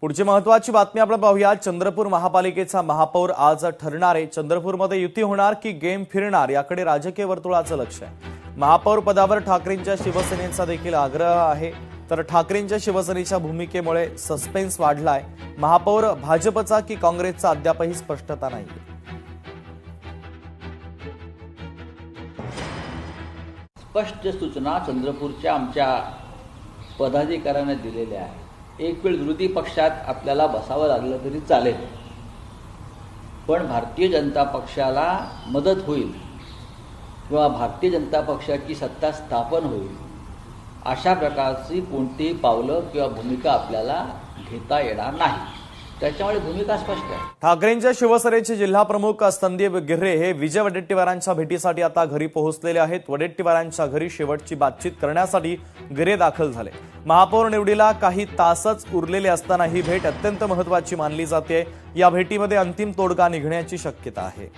पुढची महत्त्वाची बातमी आपण पाहूया। चंद्रपूर महापालिकेचा महापौर आज ठरणार आहे। चंद्रपूरमध्ये युती होणार की गेम फिरणार याकडे राजकीय वर्तुळाचं लक्ष आहे। महापौर पदावर ठाकरेंच्या शिवसेनेचा देखील आग्रह आहे, तर ठाकरेंच्या शिवसेनेच्या भूमिकेमुळे सस्पेन्स वाढलाय। महापौर भाजपचा की काँग्रेसचा अद्यापही स्पष्टता नाही। स्पष्ट सूचना चंद्रपूरच्या आमच्या पदाधिकाऱ्यांना दिलेल्या आहे। एक वेळ विरोधी पक्षात आपल्याला बसावं लागलं तरी चालेल, पण भारतीय जनता पक्षाला मदत होईल किंवा भारतीय जनता पक्षाची सत्ता स्थापन होईल अशा प्रकारची कोणतीही पावलं किंवा भूमिका आपल्याला घेता येणार नाही। त्याच्यामुळे भूमिका स्पष्ट आहे। ठाकरेंच्या शिवसेनेचे जिल्हा प्रमुख संदीप गिर्रे हे विजय वडेट्टीवारांच्या भेटीसाठी आता घरी पोहोचलेले आहेत। वडेट्टीवारांच्या घरी शेवटची बातचीत करण्यासाठी गिर्रे दाखल झाले। महापौर निवडीला काही तासच उरलेले असताना ही भेट अत्यंत महत्त्वाची मानली जाते। या भेटीमध्ये अंतिम तोडगा निघण्याची शक्यता आहे।